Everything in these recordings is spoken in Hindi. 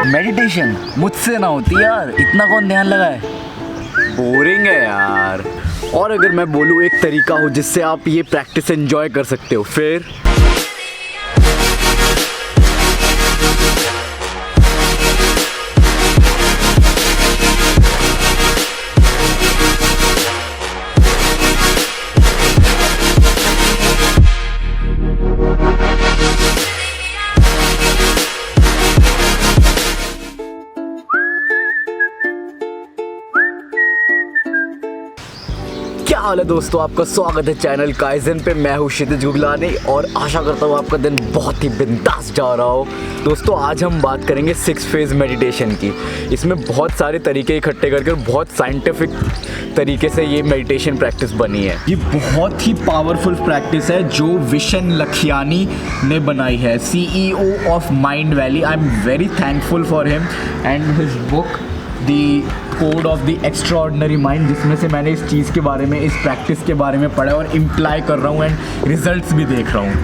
मेडिटेशन मुझसे ना होती यार, इतना कौन ध्यान लगाए। बोरिंग है यार। और अगर मैं बोलूँ एक तरीका हो जिससे आप ये प्रैक्टिस एंजॉय कर सकते हो, फिर क्या हाल है दोस्तों, आपका स्वागत है चैनल काइजन पे। मैं हूँ क्षितिज गुगलानी और आशा करता हूँ आपका दिन बहुत ही बिंदास जा रहा हो। दोस्तों आज हम बात करेंगे 6 फेज़ मेडिटेशन की। इसमें बहुत सारे तरीके इकट्ठे करके बहुत साइंटिफिक तरीके से ये मेडिटेशन प्रैक्टिस बनी है। ये बहुत ही पावरफुल प्रैक्टिस है जो विशन लखियानी ने बनाई है, CEO of mind valley. I am very thankful for him and his book the code of the extraordinary mind, जिसमें से मैंने इस चीज़ के बारे में, इस प्रैक्टिस के बारे में पढ़ा और इम्प्लाई कर रहा हूँ एंड रिजल्ट्स भी देख रहा हूँ।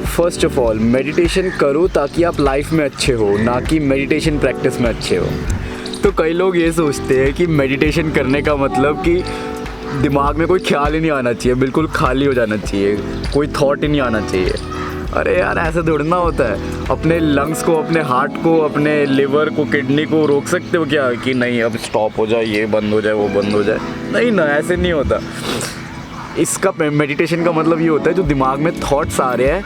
फर्स्ट ऑफ ऑल मेडिटेशन करो ताकि आप लाइफ में अच्छे हो, ना कि मेडिटेशन प्रैक्टिस में अच्छे हो। तो कई लोग ये सोचते हैं कि मेडिटेशन करने का मतलब कि दिमाग में कोई ख्याल ही नहीं आना चाहिए, बिल्कुल खाली हो जाना चाहिए, कोई थॉट ही नहीं आना चाहिए। अरे यार ऐसे दौड़ना होता है। अपने लंग्स को, अपने हार्ट को, अपने लिवर को, किडनी को रोक सकते हो क्या कि नहीं अब स्टॉप हो जाए, ये बंद हो जाए, वो बंद हो जाए? नहीं ना, ऐसे नहीं होता। इसका मेडिटेशन का मतलब ये होता है जो दिमाग में थॉट्स आ रहे हैं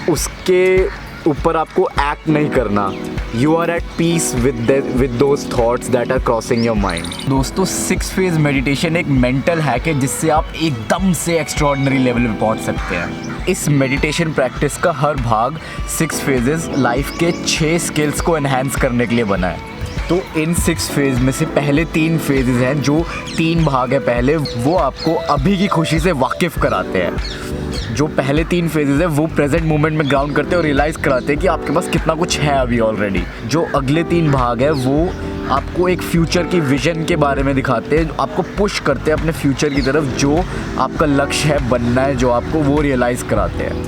उसके ऊपर आपको एक्ट नहीं करना। You are at peace with those thoughts that are crossing your mind. दोस्तों 6 फेज़ मेडिटेशन एक मेंटल हैक है जिससे आप एकदम से एक्स्ट्राऑर्डिनरी लेवल पे पहुंच सकते हैं। इस मेडिटेशन प्रैक्टिस का हर भाग 6 फेजेस लाइफ के 6 स्किल्स को एनहांस करने के लिए बना है। तो इन 6 फेज़ में से पहले 3 फेजेस हैं, जो 3 भाग है पहले, वो आपको अभी की खुशी से वाकिफ़ कराते हैं। जो पहले 3 फेजेस है वो प्रेजेंट मोमेंट में ग्राउंड करते हैं और रियलाइज़ कराते हैं कि आपके पास कितना कुछ है अभी ऑलरेडी। जो अगले 3 भाग है वो आपको एक फ्यूचर की विजन के बारे में दिखाते हैं, आपको पुश करते हैं अपने फ्यूचर की तरफ, जो आपका लक्ष्य है बनना है, जो आपको वो रियलाइज़ कराते हैं।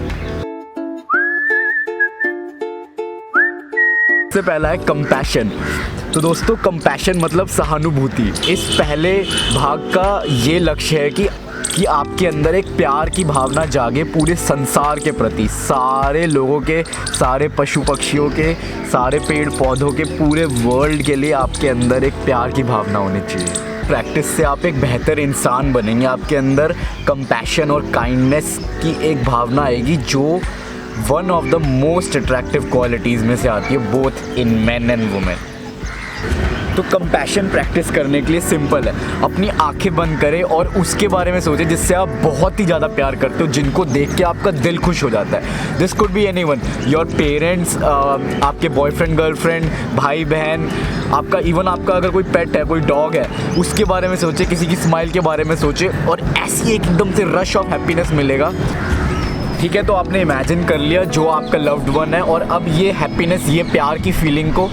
सबसे पहला है कंपैशन। तो दोस्तों कंपैशन मतलब सहानुभूति। इस पहले भाग का ये लक्ष्य है कि आपके अंदर एक प्यार की भावना जागे पूरे संसार के प्रति, सारे लोगों के, सारे पशु पक्षियों के, सारे पेड़ पौधों के, पूरे वर्ल्ड के लिए आपके अंदर एक प्यार की भावना होनी चाहिए। प्रैक्टिस से आप एक बेहतर इंसान बनेंगे। आपके अंदर कंपैशन और काइंडनेस की एक भावना आएगी जो one of the most attractive qualities में से आती है, both in man and women. तो कंपैशन प्रैक्टिस करने के लिए सिंपल है, अपनी आंखें बंद करें और उसके बारे में सोचें जिससे आप बहुत ही ज़्यादा प्यार करते हो, जिनको देख के आपका दिल खुश हो जाता है। This could be anyone, your parents, आपके बॉयफ्रेंड, गर्लफ्रेंड, भाई बहन, आपका इवन आपका अगर कोई पेट है, कोई डॉग है, उसके बारे में सोचें, किसी की स्माइल के बारे में सोचें और ऐसी एकदम से रश ऑफ हैप्पीनेस मिलेगा। ठीक है, तो आपने इमेजिन कर लिया जो आपका लव्ड वन है और अब ये हैप्पीनेस, ये प्यार की फीलिंग को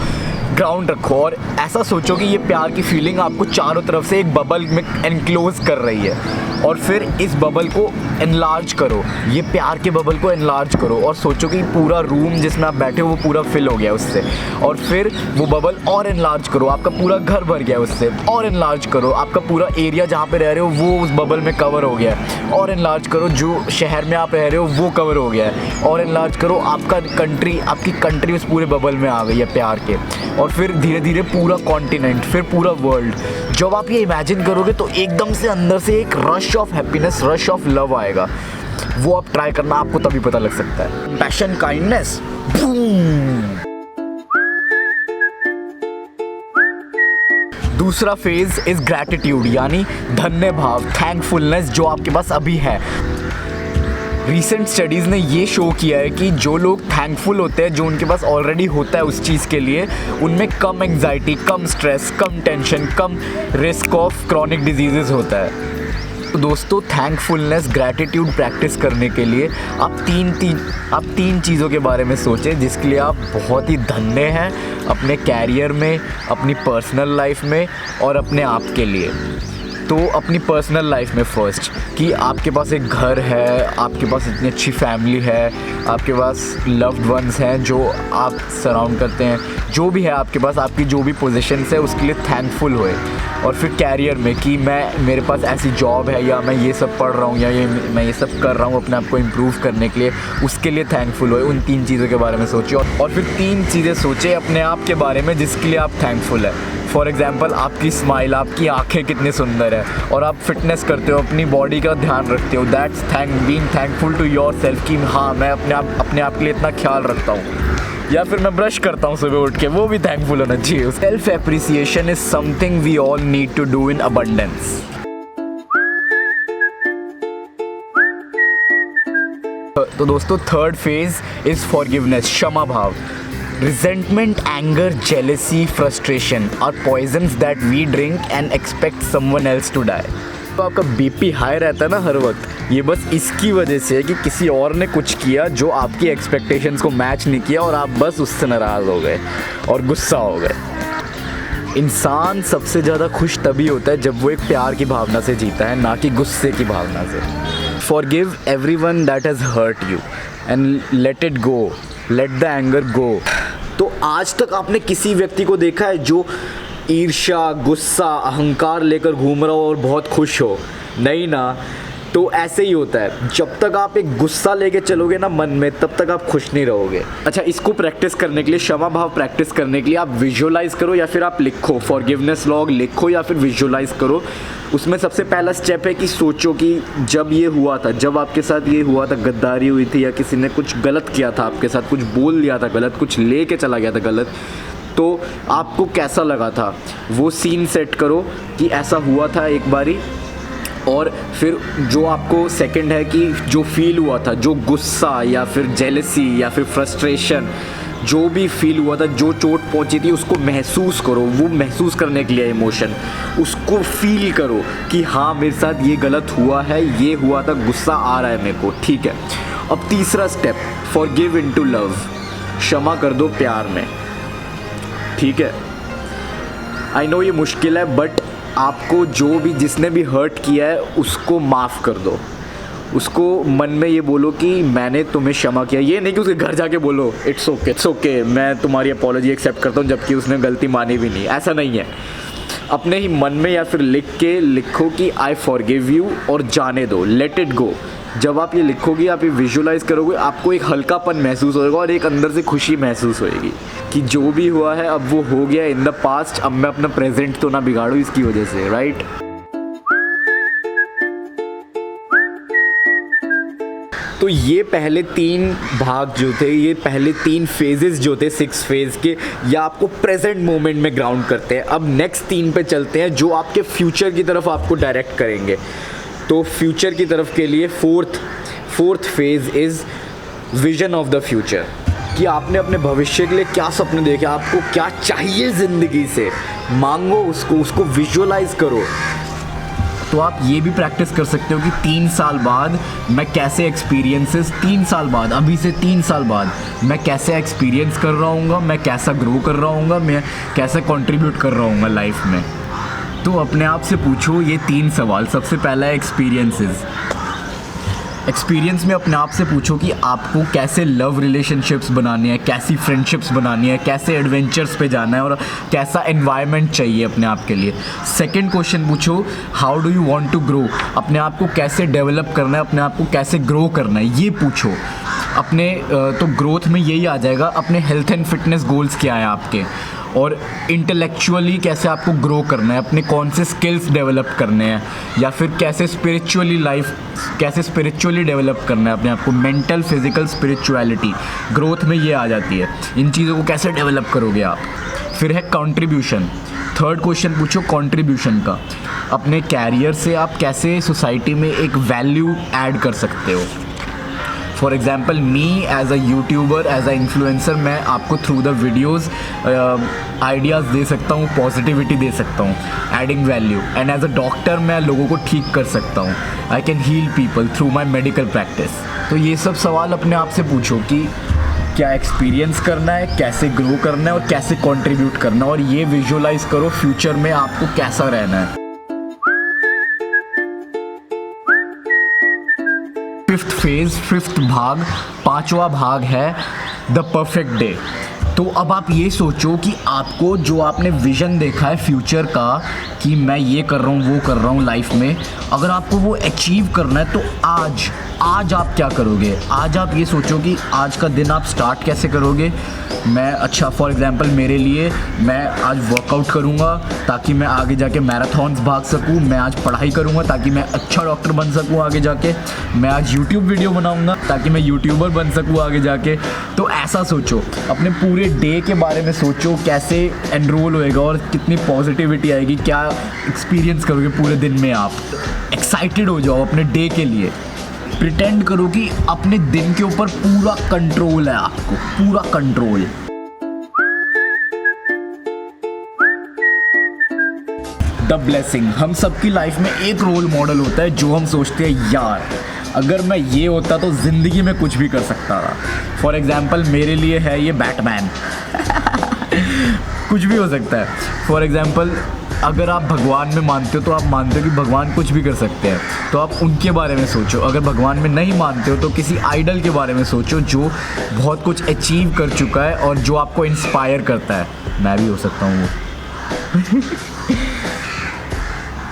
ग्राउंड रखो और ऐसा सोचो कि ये प्यार की फीलिंग आपको चारों तरफ से एक बबल में एनक्लोज कर रही है और फिर इस बबल को एनलार्ज करो, ये प्यार के बबल को एनलार्ज करो और सोचो कि पूरा रूम जिसमें आप बैठे हो वो पूरा फिल हो गया उससे, और फिर वो बबल और एनलार्ज करो, आपका पूरा घर भर गया उससे, और एनलार्ज करो, आपका पूरा एरिया जहाँ पे रह रहे हो वो उस बबल में कवर हो गया है, और एनलार्ज करो जो शहर में आप रह रहे हो वो कवर हो गया है, और एनलार्ज करो आपका कंट्री, आपकी कंट्री उस पूरे बबल में आ गई है प्यार के, और फिर धीरे धीरे पूरा कॉन्टिनेंट, फिर पूरा वर्ल्ड। जब आप ये इमेजिन करोगे तो एकदम से अंदर से एक rush of happiness, rush of love आएगा। वो आप ट्राई करना, आपको तभी पता लग सकता है। पैशन, काइंडनेस, दूसरा फेज इज ग्रैटिट्यूड, यानी धन्य भाव, थैंकफुलनेस जो आपके पास अभी है। रिसेंट स्टडीज़ ने ये शो किया है कि जो लोग थैंकफुल होते हैं, जो उनके पास ऑलरेडी होता है उस चीज़ के लिए, उनमें कम एंग्जाइटी, कम स्ट्रेस, कम टेंशन, कम रिस्क ऑफ क्रॉनिक डिजीज़ होता है। तो दोस्तों थैंकफुलनेस, ग्रैटिट्यूड प्रैक्टिस करने के लिए आप तीन चीज़ों के बारे में सोचें जिसके लिए आप बहुत ही धन्य हैं अपने कैरियर में, अपनी पर्सनल लाइफ में और अपने आप के लिए। तो अपनी पर्सनल लाइफ में फर्स्ट कि आपके पास एक घर है, आपके पास इतनी अच्छी फैमिली है, आपके पास लव्ड वंस हैं जो आप सराउंड करते हैं, जो भी है आपके पास, आपकी जो भी पोजीशंस है उसके लिए थैंकफुल होए। और फिर कैरियर में कि मेरे पास ऐसी जॉब है, या मैं ये सब पढ़ रहा हूँ, या मैं ये सब कर रहा हूँ अपने आप को इम्प्रूव करने के लिए, उसके लिए थैंकफुल होए। उन 3 चीज़ों के बारे में सोचिए और फिर 3 चीज़ें सोचिए अपने आप के बारे में जिसके लिए आप थैंकफुल है। फॉर एग्ज़ाम्पल आपकी स्माइल, आपकी आंखें कितनी सुंदर है, और आप फिटनेस करते हो, अपनी बॉडी का ध्यान रखते हो। That's being thankful to yourself कि हाँ मैं अपने आप के लिए इतना ख्याल रखता हूँ। या फिर मैं ब्रश करता हूँ सुबह उठ के, वो भी थैंकफुल होना चाहिए। Self appreciation is something we all need to do in abundance. तो दोस्तों थर्ड फेज इज फॉरगिवनेस, क्षमा भाव। Resentment, anger, jealousy, frustration are poisons that we drink and expect someone else to die. तो आपका बीपी हाई रहता है ना हर वक्त, ये बस इसकी वजह से है कि किसी और ने कुछ किया जो आपकी एक्सपेक्टेशंस को मैच नहीं किया और आप बस उससे नाराज़ हो गए और गुस्सा हो गए। इंसान सबसे ज़्यादा खुश तभी होता है जब वो एक प्यार की भावना से जीता है, ना कि गुस्से की भावना से। Forgive everyone that has hurt you and let it go, let the anger go। तो आज तक आपने किसी व्यक्ति को देखा है जो ईर्ष्या, गुस्सा, अहंकार लेकर घूम रहा हो और बहुत खुश हो? नहीं ना। तो ऐसे ही होता है, जब तक आप एक गुस्सा लेके चलोगे ना मन में, तब तक आप खुश नहीं रहोगे। अच्छा, इसको प्रैक्टिस करने के लिए, क्षमा भाव प्रैक्टिस करने के लिए आप विजुअलाइज करो या फिर आप लिखो, फॉरगिवनेस लॉग लिखो या फिर विजुअलाइज करो। उसमें सबसे पहला स्टेप है कि सोचो कि जब ये हुआ था, जब आपके साथ ये हुआ था, गद्दारी हुई थी या किसी ने कुछ गलत किया था आपके साथ, कुछ बोल दिया था गलत, कुछ लेके चला गया था गलत, तो आपको कैसा लगा था। वो सीन सेट करो कि ऐसा हुआ था एक बारी। और फिर जो आपको सेकंड है कि जो फील हुआ था, जो गुस्सा या फिर जेलसी या फिर फ्रस्ट्रेशन, जो भी फील हुआ था, जो चोट पहुंची थी, उसको महसूस करो। वो महसूस करने के लिए इमोशन, उसको फील करो कि हाँ मेरे साथ ये गलत हुआ है, ये हुआ था, गुस्सा आ रहा है मेरे को, ठीक है। अब तीसरा स्टेप, फॉरगिव इनटू लव, क्षमा कर दो प्यार में, ठीक है। आई नो ये मुश्किल है, बट आपको जो भी, जिसने भी हर्ट किया है उसको माफ़ कर दो। उसको मन में ये बोलो कि मैंने तुम्हें क्षमा किया। ये नहीं कि उसके घर जाके बोलो इट्स ओके मैं तुम्हारी अपॉलॉजी एक्सेप्ट करता हूँ, जबकि उसने गलती मानी भी नहीं। ऐसा नहीं है। अपने ही मन में या फिर लिखो कि आई फॉरगिव यू और जाने दो, लेट इट गो। जब आप ये लिखोगे, आप ये विजुअलाइज करोगे, आपको एक हल्कापन महसूस होगा और एक अंदर से खुशी महसूस होएगी कि जो भी हुआ है अब वो हो गया इन द पास्ट, अब मैं अपना प्रेजेंट तो ना बिगाड़ूँ इसकी वजह से, राइट। तो ये पहले 3 भाग जो थे, ये पहले 3 फेजेस जो थे 6 फेज के, ये आपको प्रेजेंट मोमेंट में ग्राउंड करते हैं। अब नेक्स्ट 3 पे चलते हैं जो आपके फ्यूचर की तरफ आपको डायरेक्ट करेंगे। तो फ्यूचर की तरफ के लिए fourth phase is vision of the future, कि आपने अपने भविष्य के लिए क्या सपने देखे, आपको क्या चाहिए ज़िंदगी से, मांगो उसको विजुअलाइज करो। तो आप ये भी प्रैक्टिस कर सकते हो कि 3 साल बाद मैं कैसे एक्सपीरियंसेस, 3 साल बाद, अभी से 3 साल बाद मैं कैसे एक्सपीरियंस कर रहा हूँगा, मैं कैसा ग्रो कर रहा हूँगा, मैं कैसे कंट्रीब्यूट कर रहा हूँगा लाइफ में। तो अपने आप से पूछो ये 3 सवाल। सबसे पहला है एक्सपीरियंस में अपने आप से पूछो कि आपको कैसे लव रिलेशनशिप्स बनानी है, कैसी फ्रेंडशिप्स बनानी है, कैसे एडवेंचर्स पे जाना है और कैसा एनवायरनमेंट चाहिए अपने आप के लिए। सेकंड क्वेश्चन पूछो how do you want to grow, अपने आप को कैसे डेवलप करना है, अपने आप को कैसे ग्रो करना है, ये पूछो। अपने तो ग्रोथ में यही आ जाएगा, अपने हेल्थ एंड फिटनेस गोल्स क्या है आपके, और इंटेलेक्चुअली कैसे आपको ग्रो करना है, अपने कौन से स्किल्स डेवलप करने हैं, या फिर कैसे स्पिरिचुअली डेवलप करना है अपने आप को, मेंटल, फिजिकल, स्पिरिचुअलिटी ग्रोथ में ये आ जाती है। इन चीज़ों को कैसे डेवलप करोगे आप। फिर है कंट्रीब्यूशन। थर्ड क्वेश्चन पूछो कंट्रीब्यूशन का, अपने कैरियर से आप कैसे सोसाइटी में एक वैल्यू ऐड कर सकते हो। For example me as a YouTuber, as a influencer, मैं आपको थ्रू द वीडियोज़ आइडियाज़ दे सकता हूँ, पॉजिटिविटी दे सकता हूँ, adding value. And as a doctor मैं लोगों को ठीक कर सकता हूँ, I can heal people through my medical practice. तो ये सब सवाल अपने आप से पूछो कि क्या एक्सपीरियंस करना है, कैसे ग्रो करना है और कैसे कंट्रीब्यूट करना है, और ये विजुअलाइज करो फ्यूचर में आपको कैसा रहना है। फिफ्थ भाग, 5वां भाग है द परफेक्ट डे। तो अब आप ये सोचो कि आपको जो आपने विज़न देखा है फ्यूचर का कि मैं ये कर रहा हूँ वो कर रहा हूँ लाइफ में, अगर आपको वो अचीव करना है तो आज आप क्या करोगे। आज आप ये सोचो कि आज का दिन आप स्टार्ट कैसे करोगे। मैं अच्छा फॉर एग्जांपल मेरे लिए मैं आज वर्कआउट करूँगा ताकि मैं आगे जाके मैराथन्स भाग सकूँ। मैं आज पढ़ाई करूँगा ताकि मैं अच्छा डॉक्टर बन सकूँ आगे जाके। मैं आज यूट्यूब वीडियो बनाऊँगा ताकि मैं यूट्यूबर बन सकूँ आगे जाके। तो ऐसा सोचो, अपने पूरे डे के बारे में सोचो, कैसे एनरोल होएगा और कितनी पॉजिटिविटी आएगी, क्या एक्सपीरियंस करोगे पूरे दिन में। आप एक्साइटेड हो जाओ अपने डे के लिए। प्रिटेंड करो कि अपने दिन के ऊपर पूरा कंट्रोल है, आपको पूरा कंट्रोल। द ब्लेसिंग, हम सबकी लाइफ में एक रोल मॉडल होता है जो हम सोचते हैं यार अगर मैं ये होता तो ज़िंदगी में कुछ भी कर सकता था। फॉर एग्ज़ाम्पल मेरे लिए है ये बैटमैन कुछ भी हो सकता है। फॉर एग्ज़ाम्पल अगर आप भगवान में मानते हो तो आप मानते हो कि भगवान कुछ भी कर सकते हैं, तो आप उनके बारे में सोचो। अगर भगवान में नहीं मानते हो तो किसी आइडल के बारे में सोचो जो बहुत कुछ अचीव कर चुका है और जो आपको इंस्पायर करता है। मैं भी हो सकता हूँ वो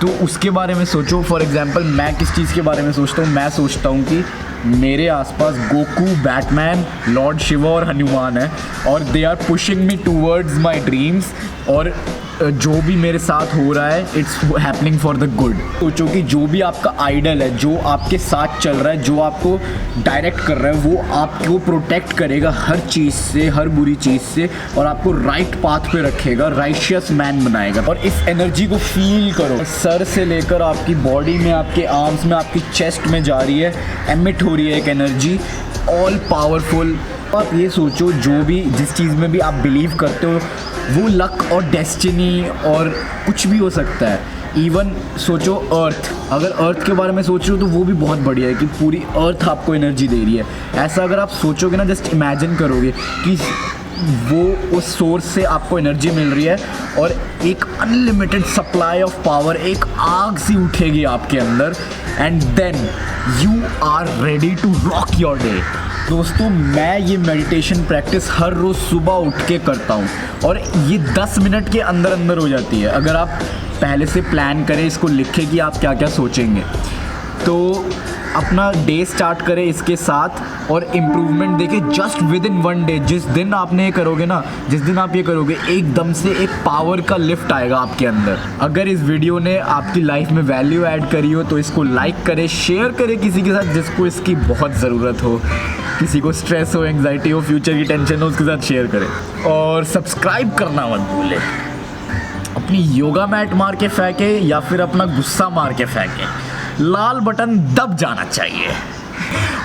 तो उसके बारे में सोचो। फॉर एग्जांपल मैं किस चीज़ के बारे में सोचता हूँ, मैं सोचता हूँ कि मेरे आसपास गोकू, बैटमैन, लॉर्ड शिवा और हनुमान है और they are pushing me towards my dreams. और जो भी मेरे साथ हो रहा है it's happening for the good. सोचो कि जो भी आपका आइडल है, जो आपके साथ चल रहा है, जो आपको डायरेक्ट कर रहा है, वो आपको प्रोटेक्ट करेगा हर चीज़ से, हर बुरी चीज़ से, और आपको राइट पाथ पे रखेगा, राइशियस मैन बनाएगा। और इस एनर्जी को फील करो, सर से लेकर आपकी बॉडी में, आपके आर्म्स में, आपकी चेस्ट में जा रही है, एमिट हो रही है एक एनर्जी ऑल पावरफुल। आप ये सोचो जो भी जिस चीज़ में भी आप बिलीव करते हो वो लक और डेस्टिनी और कुछ भी हो सकता है। इवन सोचो अर्थ, अगर अर्थ के बारे में सोच रहे हो तो वो भी बहुत बढ़िया है कि पूरी अर्थ आपको एनर्जी दे रही है। ऐसा अगर आप सोचोगे ना, जस्ट इमेजिन करोगे कि वो उस सोर्स से आपको एनर्जी मिल रही है और एक अनलिमिटेड सप्लाई ऑफ पावर, एक आग सी उठेगी आपके अंदर, and then you are ready to rock your day. दोस्तों मैं ये मेडिटेशन प्रैक्टिस हर रोज़ सुबह उठ के करता हूँ और ये 10 मिनट के अंदर अंदर हो जाती है। अगर आप पहले से प्लान करें, इसको लिखें कि आप क्या क्या सोचेंगे, तो अपना डे स्टार्ट करें इसके साथ और इम्प्रूवमेंट देखें जस्ट विद इन 1 डे। जिस दिन आपने ये करोगे ना, जिस दिन आप ये करोगे, एकदम से एक पावर का लिफ्ट आएगा आपके अंदर। अगर इस वीडियो ने आपकी लाइफ में वैल्यू ऐड करी हो तो इसको लाइक करें, शेयर करें किसी के साथ जिसको इसकी बहुत ज़रूरत हो, किसी को स्ट्रेस हो, एंग्जाइटी हो, फ्यूचर की टेंशन हो, उसके साथ शेयर करें। और सब्सक्राइब करना मत भूलें। अपनी योगा मैट मार के फेंके या फिर अपना गुस्सा मार के फेंके, लाल बटन दब जाना चाहिए।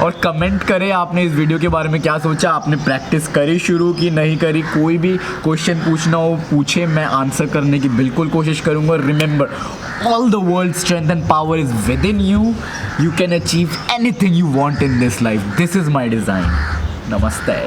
और कमेंट करें आपने इस वीडियो के बारे में क्या सोचा, आपने प्रैक्टिस करी शुरू की नहीं करी। कोई भी क्वेश्चन पूछना हो पूछे, मैं आंसर करने की बिल्कुल कोशिश करूँगा। Remember, all the world strength and power is with in you. You can achieve anything you want in this life. This is my design. नमस्ते।